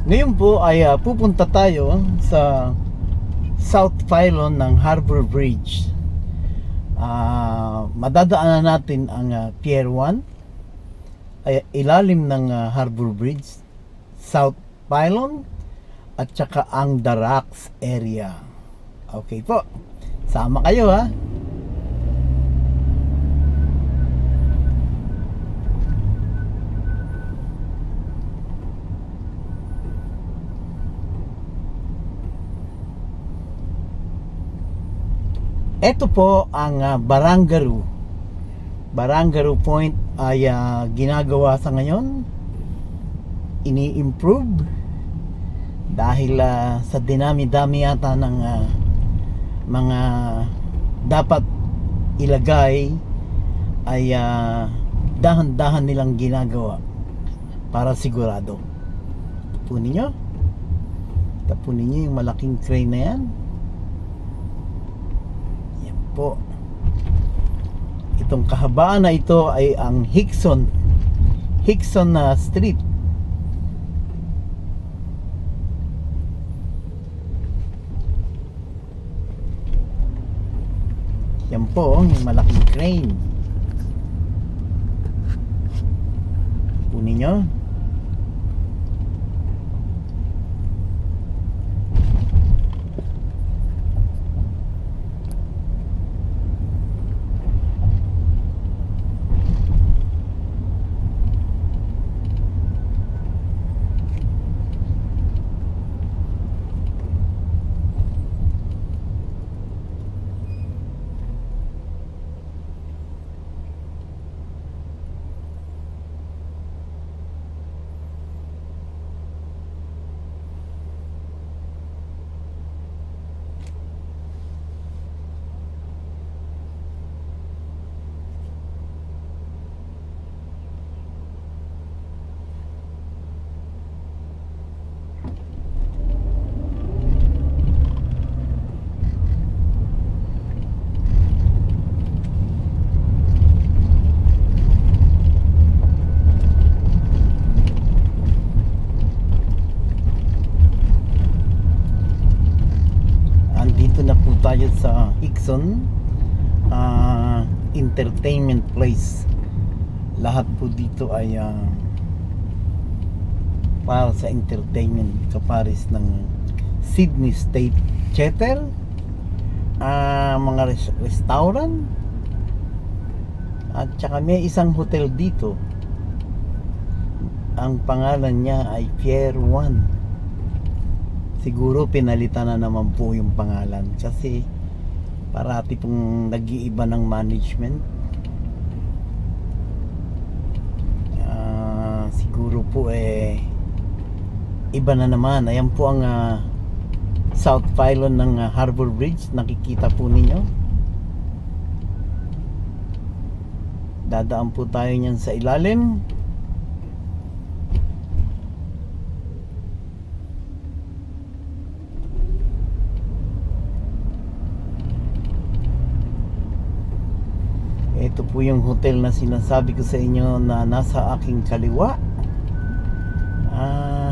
Ngayon po ay pupunta tayo sa South Pylon ng Harbor Bridge. Madadaanan natin ang Pier 1 ay ilalim ng Harbor Bridge, South Pylon, at saka ang The Rocks area. Okay po, sama kayo ha. Ito po ang Barangaroo. Barangaroo Point ay ginagawa sa ngayon, ini-improve dahil sa dinami-dami yata ng mga dapat ilagay ay dahan-dahan nilang ginagawa para sigurado. Tapunin nyo yung malaking crane na yan. Po. Itong kahabaan na ito ay ang Hickson Street. Yan po yung malaking crane. Punin nyo. Na po tayo sa Hickson Entertainment Place. Lahat po dito ay para sa entertainment, kapares ng Sydney State Theatre, mga restaurant, at saka may isang hotel dito. Ang pangalan niya ay Pier 1. Siguro pinalitan na naman po yung pangalan kasi parati pong nag-iiba ng management. Siguro po iba na naman. Ayan po ang South Pylon ng Harbor Bridge. Nakikita po ninyo. Dadaan po tayo niyan sa ilalim. Ito po yung hotel na sinasabi ko sa inyo na nasa aking kaliwa.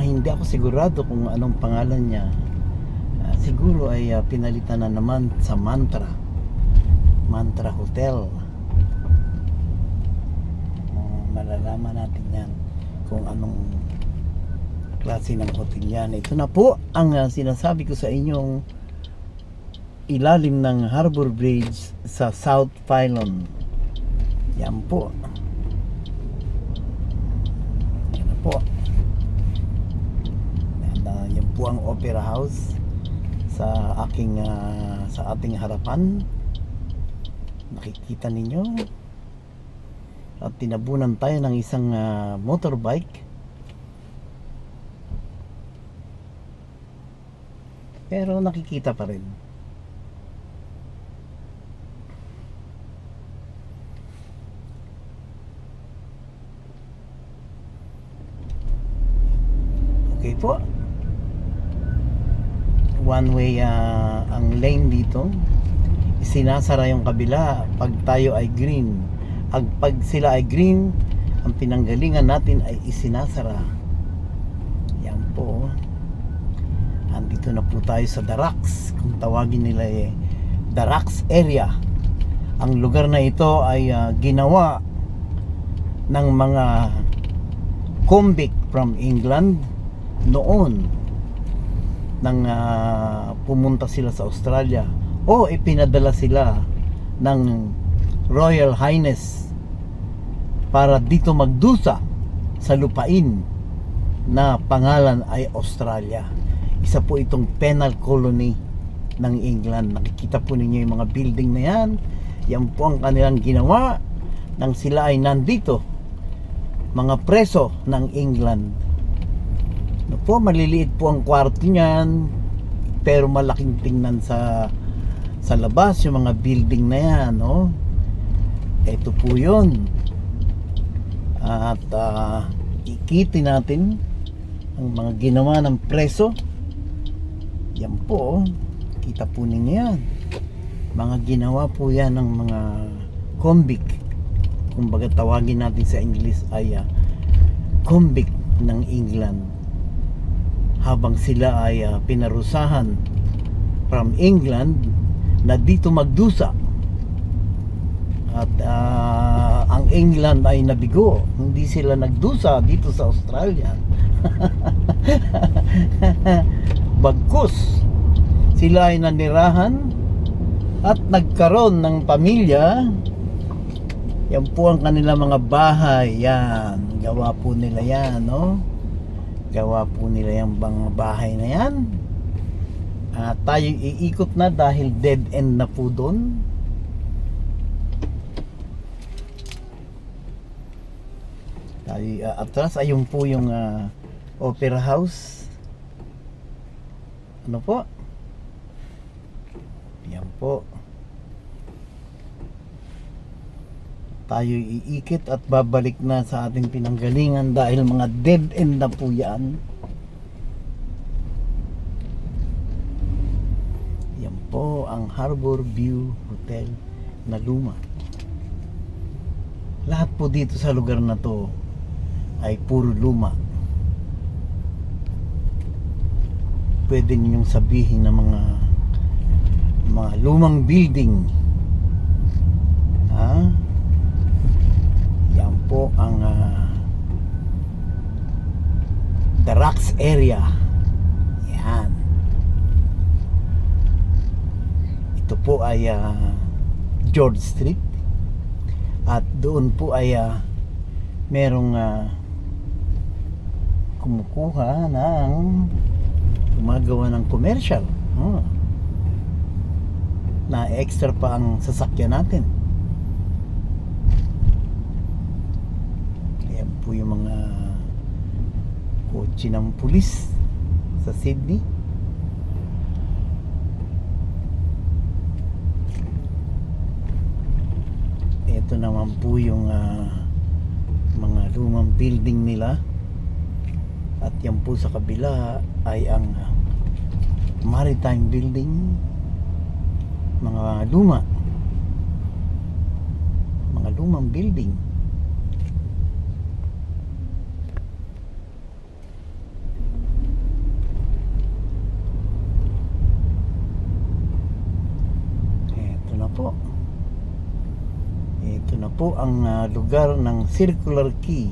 Hindi ako sigurado kung anong pangalan niya. Siguro ay pinalitan na naman sa Mantra Hotel. Malalaman natin yan kung anong klase ng hotel yan. Ito na po ang sinasabi ko sa inyong ilalim ng Harbor Bridge sa South Pylon. Yan po. Yan po. Yan po ang Opera House sa ating harapan. Nakikita ninyo. At tinabunan tayo ng isang motorbike. Pero nakikita pa rin. Okay po. One way ang lane dito. Sinasara yung kabila pag tayo ay green. Pag sila ay green, ang pinanggalingan natin ay isinasara. Yan po, andito na po tayo sa Darax, kung tawagin nila Darax area. Ang lugar na ito ay ginawa ng mga convict from England noon nang pumunta sila sa Australia, o ipinadala sila ng Royal Highness para dito magdusa sa lupain na pangalan ay Australia. Isa po itong penal colony ng England. Nakikita po ninyo yung mga building na yan. Yan po ang kanilang ginawa nang sila ay nandito, mga preso ng England. No po, maliliit po ang kwarto niyan, pero malaking tingnan sa labas yung mga building na yan, no? Ito po yun. At ikitin natin ang mga ginawa ng preso. Yan po, kita po ninyo yan. Mga ginawa po yan ng mga convict. Kumbaga tawagin natin sa English ay convict ng England. Habang sila ay pinarusahan from England na dito magdusa. At ang England ay nabigo, hindi sila nagdusa dito sa Australia. Bagkus sila ay nanirahan at nagkaroon ng pamilya. Yan po ang kanilang mga bahay. Yan, gawa po nila yan, no? Gawa po nila yung mga bahay na yan. Tayo iikot na dahil dead end na po doon. Tayo atras, ayun po yung opera house. Ano po? Yan po. Tayo iikit at babalik na sa ating pinanggalingan dahil mga dead end na po yan. Yan po ang Harbor View Hotel na luma. Lahat po dito sa lugar na to ay puro luma. Pwede ninyong sabihin na mga lumang building. Yan po ang Darax area. Yan. Ito po ay George Street. At doon po ay merong kumukuha ng gumagawa ng commercial. Na extra pa ang sasakyan natin. Ayan po yung mga kotse ng pulis sa Sydney. Ito naman po yung mga lumang building nila. At yan po sa kabila ay ang Maritime Building. Mga lumang building. Ito na po. Ito na po ang lugar ng Circular Quay.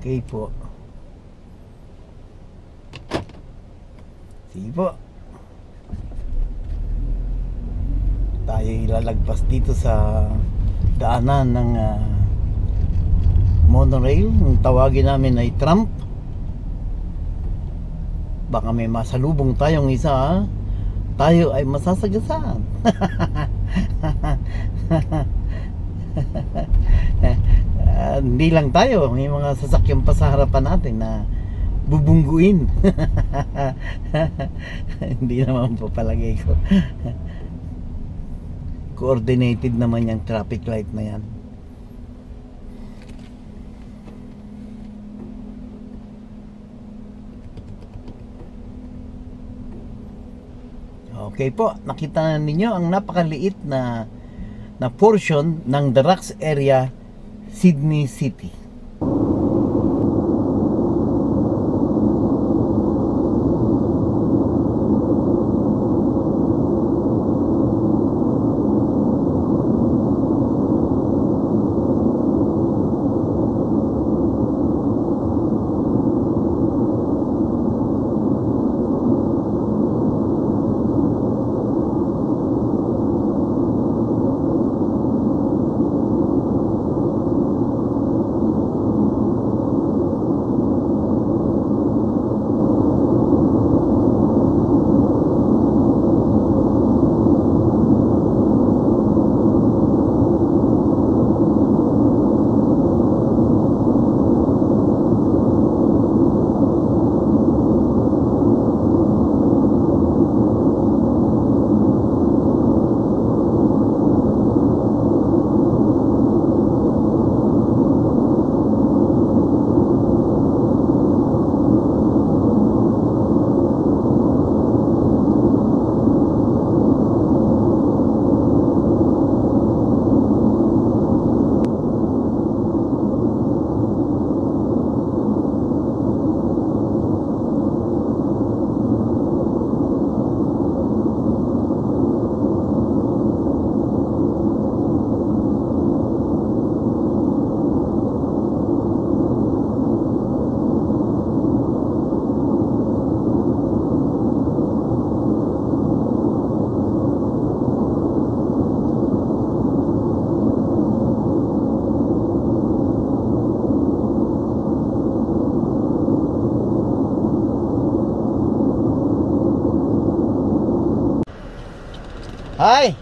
Okay po. Sige po. Tayo ilalagpas dito sa daanan ng monorail. Ang tawagin namin ay tramp. Baka may masalubong tayong isa, tayo ay masasagasaan. Hindi lang tayo, may mga sasakyan pa sa harapan natin na bubungguin. Hindi naman po palagay ko. Coordinated naman yung traffic light na yan. Okay po, nakita ninyo ang napakaliit na na portion ng The Rocks area, Sydney City. Hi!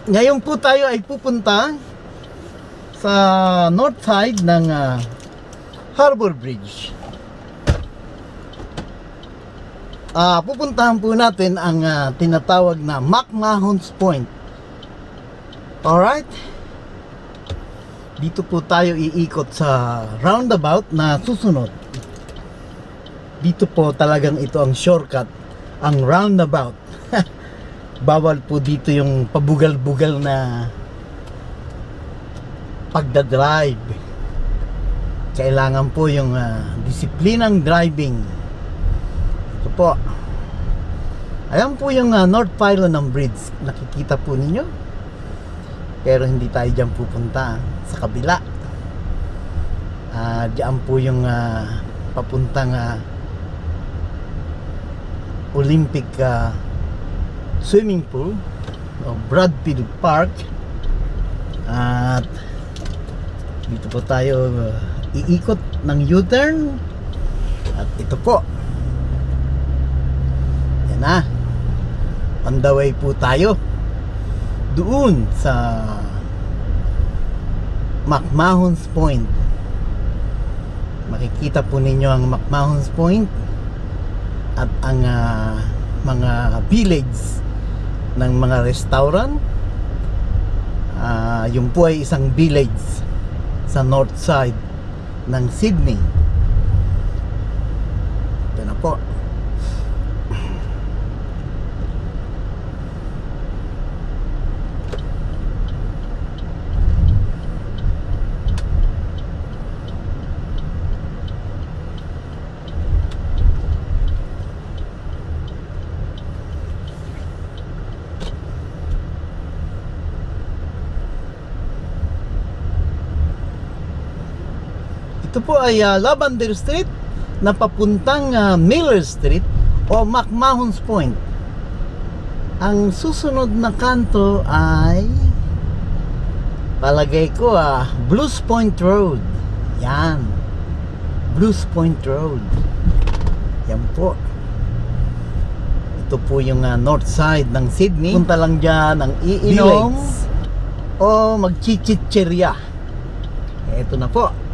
Ngayon po tayo ay pupunta sa north side ng Harbour Bridge. Pupuntahan po natin ang tinatawag na McMahon's Point. Alright? Dito po tayo iikot sa roundabout na susunod. Dito po talagang ito ang shortcut, ang roundabout. Bawal po dito yung pabugal-bugal na pagdadrive. Kailangan po yung disiplinang driving. Ito po. Ayan po yung North Pylon ng bridge. Nakikita po ninyo. Pero hindi tayo dyan pupunta. Sa kabila. Diyan po yung papuntang Olympic swimming pool o Bradfield Park. At dito po tayo iikot ng U-turn. At ito po, yan na, on the way po tayo doon sa McMahon's Point. Makikita po ninyo ang McMahon's Point at ang mga village ng mga restaurant. Yung po ay isang village sa north side ng Sydney. Ito na po. Ito po ay Lavender Street na papuntang Miller Street o McMahon's Point. Ang susunod na kanto ay palagay ko Blues Point Road. Yan, Blues Point Road. Yan po. Ito po yung north side ng Sydney. Punta lang dyan ang iinom o magchichitcherya. Ito na po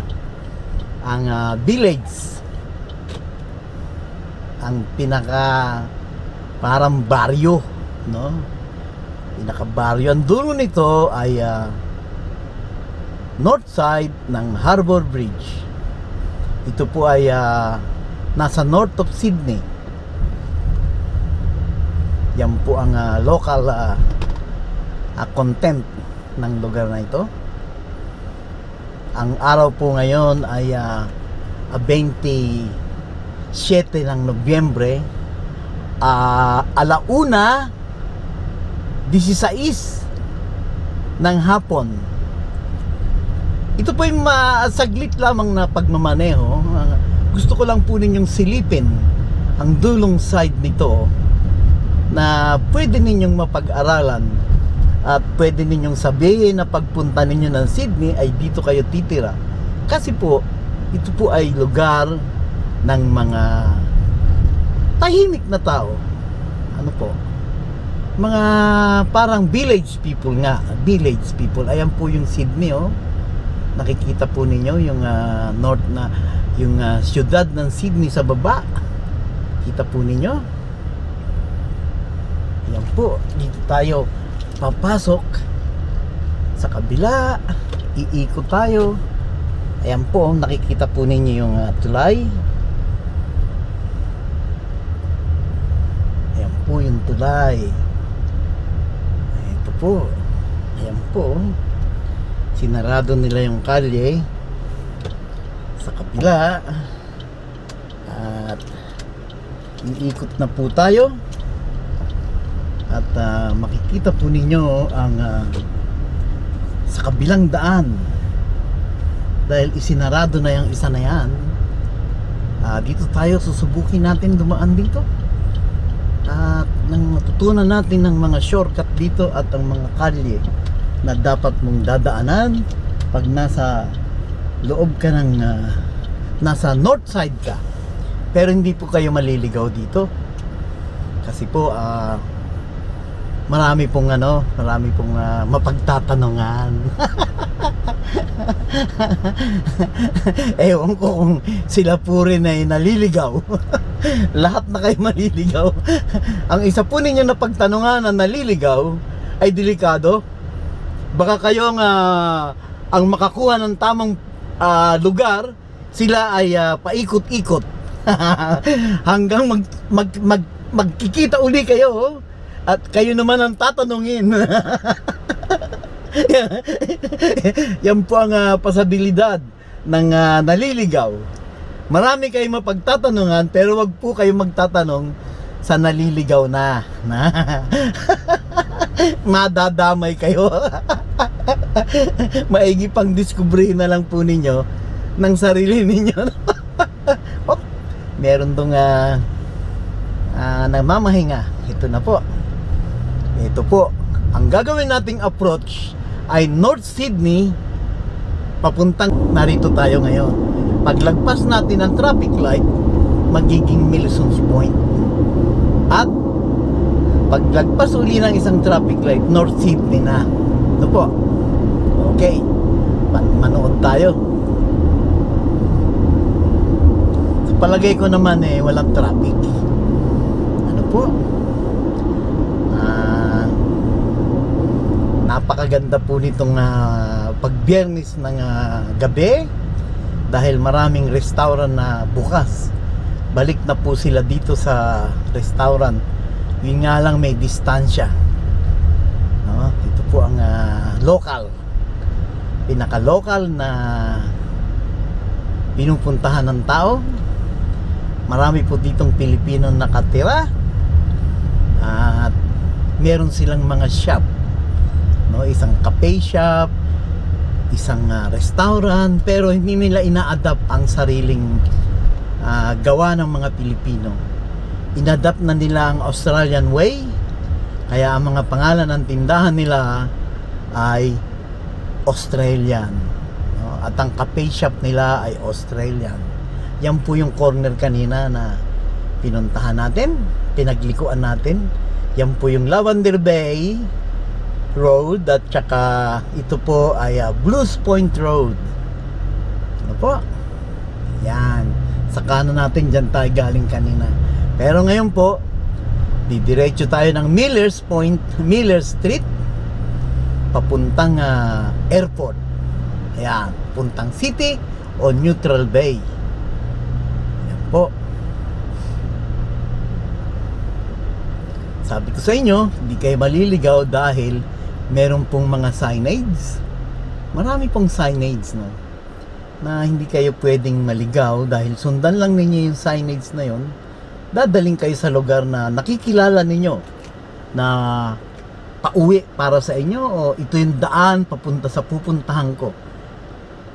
ang village, ang pinaka parang baryo, no? Pinaka baryo. Ang dulo nito ay north side ng Harbour Bridge. Ito po ay nasa north of Sydney. Yan po ang local content ng lugar na ito. Ang araw po ngayon ay 27 ng Nobyembre, alauna 16 ng hapon. Ito po yung saglit lamang na pagmamaneho. Gusto ko lang po ninyong silipin ang dulong side nito na pwede ninyong mapag-aralan at pwede ninyong sabihin na pagpunta ninyo ng Sydney ay dito kayo titira. Kasi po, ito po ay lugar ng mga tahimik na tao. Ano po? Mga parang village people nga. Village people. Ayan po yung Sydney, oh. Nakikita po ninyo yung north na yung siyudad ng Sydney sa baba. Kita po ninyo. Ayan po. Dito tayo papasok sa kabila. Iikot tayo. Ayan po, nakikita po ninyo yung tulay. Ayan po yung tulay. Ito po. Ayan po. Sinarado nila yung kalye sa kabila. At iikot na po tayo. At makikita po ninyo ang sa kabilang daan, dahil isinarado na yung isa na yan, dito tayo susubukin natin dumaan dito. At nang matutunan natin ng mga shortcut dito at ang mga kalye na dapat mong dadaanan pag nasa loob ka ng nasa north side ka. Pero hindi po kayo maliligaw dito kasi po marami pong mapagtatanungan. Ewan ko kung sila po rin ay naliligaw. Lahat na kayo maliligaw. Ang isa po ninyo na pagtanungan na naliligaw ay delikado. Baka kayo ang makakuha ng tamang lugar, sila ay paikot-ikot hanggang magkikita uli kayo at kayo naman ang tatanungin. Yan po ang pasabilidad ng naliligaw. Marami kayong mapagtatanungan, pero wag po kayo magtatanong sa naliligaw na. Madadamay kayo. Maigi pang diskubre na lang po ninyo ng sarili ninyo. Meron dong namamahinga. Ito na po. Ito po. Ang gagawin nating approach ay North Sydney papuntang narito tayo ngayon. Paglagpas natin ang traffic light, magiging Milsons Point. At paglagpas uli ng isang traffic light, North Sydney na. Ito po. Okay. Manood tayo. Sa palagay ko naman walang traffic. Ano po? Napakaganda po nitong pagbiyernes ng gabi dahil maraming restaurant na bukas. Balik na po sila dito sa restaurant. Yun nga lang may distansya. No? Ito po ang local. Pinaka-local na pinupuntahan ng tao. Marami po ditong Pilipino nakatira. At meron silang mga shop. No, isang cafe shop, isang restaurant, pero hindi nila ina-adapt ang sariling gawa ng mga Pilipino. Inadapt na nila ang Australian way, kaya ang mga pangalan ng tindahan nila ay Australian, no? At ang cafe shop nila ay Australian. Yan po yung corner kanina na pinuntahan natin, pinaglikuan natin. Yan po yung Lavender Bay Road at saka ito po ay Blues Point Road. Ano po? Yan. Sa kanan natin, dyan tayo galing kanina. Pero ngayon po, didiretso tayo ng Millers Point, Millers Street papuntang airport. Ayan, puntang city o Neutral Bay. Yan po. Sabi ko sa inyo, hindi kayo maliligaw dahil meron pong mga signage. Marami pong signage, no, na hindi kayo pwedeng maligaw dahil sundan lang ninyo yung signage na yon. Dadaling kayo sa lugar na nakikilala ninyo na pauwi para sa inyo, o ito yung daan papunta sa pupuntahan ko.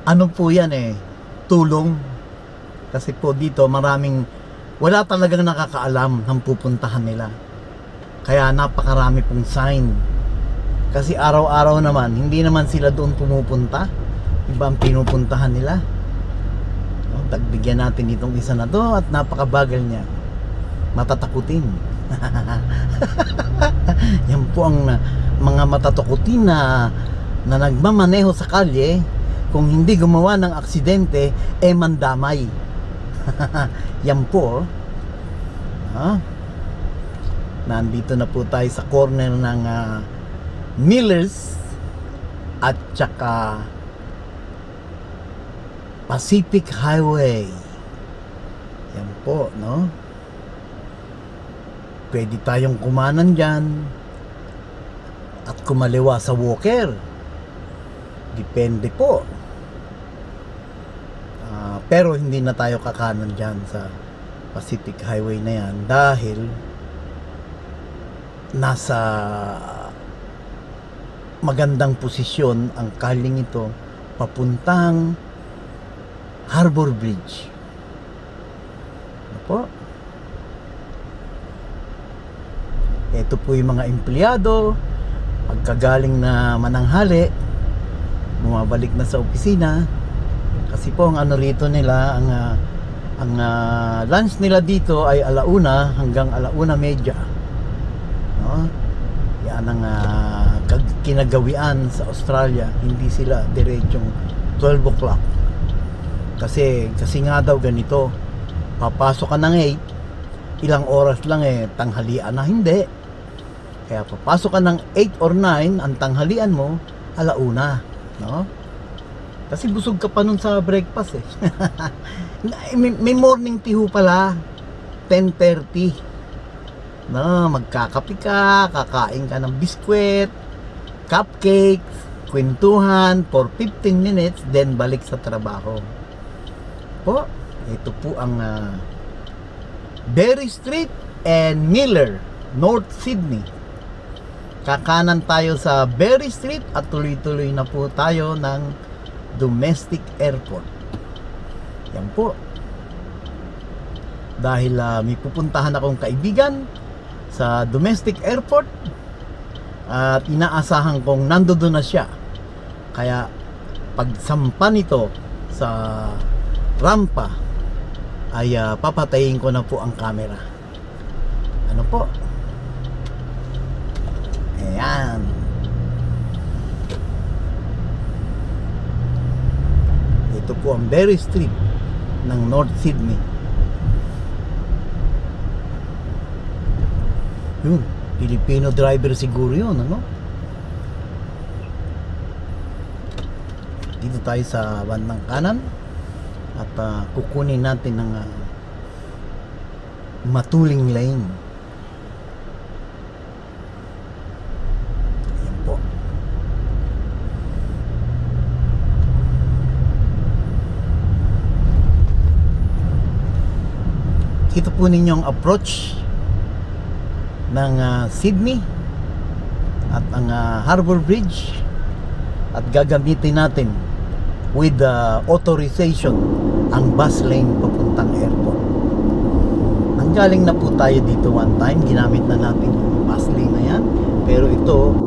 Ano po yan tulong. Kasi po dito wala talagang nakakaalam ng pupuntahan nila. Kaya napakarami pong sign. Kasi araw-araw naman, hindi naman sila doon pumupunta. Iba ang pinupuntahan nila. Tagbigyan natin itong isa na to at napakabagal niya. Matatakutin. Yan po ang mga matatakutin na nagmamaneho sa kalye. Kung hindi gumawa ng aksidente, mandamay. Yan po. Nandito na po tayo sa corner ng Millers at saka Pacific Highway. Yan po, no? Pwede tayong kumanan dyan at kumaliwa sa Walker. Depende po. Pero hindi na tayo kakanan dyan sa Pacific Highway na yan dahil nasa magandang posisyon ang kaling ito papuntang Harbor Bridge. Ano po? Ito po yung mga empleyado pagkagaling na mananghali, bumabalik na sa opisina. Kasi po ang ano rito nila, ang lunch nila dito ay 1:00 hanggang 1:30. No? Yan ang kinagawian sa Australia. Hindi sila diretsong 12 o'clock. Kasi nga daw ganito, papasok ka ng 8, ilang oras lang tanghalian na. Hindi. Kaya papasok ka ng 8 or 9, ang tanghalian mo 1:00, no? Kasi busog ka pa nun sa breakfast may morning tea ho pala 10:30. No, magkakape ka, kakain ka ng biskwit, cupcakes, kwentuhan for 15 minutes, then balik sa trabaho. Po, ito po ang Berry Street and Miller, North Sydney. Kakanan tayo sa Berry Street at tuloy-tuloy na po tayo ng domestic airport. Yan po. Dahil may pupuntahan akong kaibigan sa domestic airport at inaasahan kong nandoon na siya. Kaya pagsampa nito sa rampa ay papatayin ko na po ang camera. Ano po? Ayan. Ito po ang Berry Street ng North Sydney. Yun, Filipino driver siguro yun, ano? Dito tayo sa bandang kanan at kukunin natin ng matuling lane. Ayan po. Kita po ninyo ang approach ng Sydney at ang Harbor Bridge, at gagamitin natin with authorization ang bus lane papuntang airport. Nanggaling na po tayo dito one time, ginamit na natin yung bus lane na yan, pero ito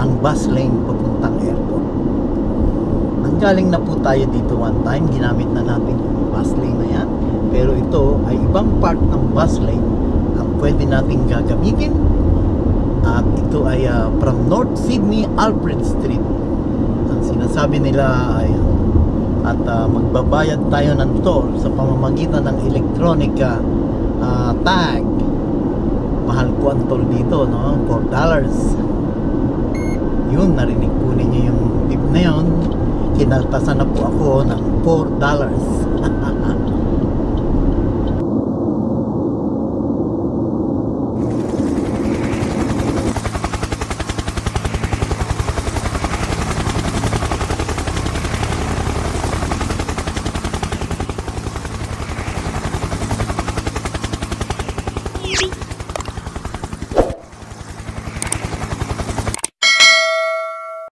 ang bus lane papuntang airport. Nanggaling na po tayo dito one time, ginamit na natin yung bus lane na yan, pero ito ay ibang part ng bus lane ang pwede natin gagamitin, at ito ay from North Sydney, Alfred Street. Ang sinasabi nila ay at magbabayad tayo ng toll sa pamamagitan ng electronic tag mahal po ang toll dito, no? $4. Yun, narinig po ninyo yung beep na yun. Kinaltasan na po ako ng $4.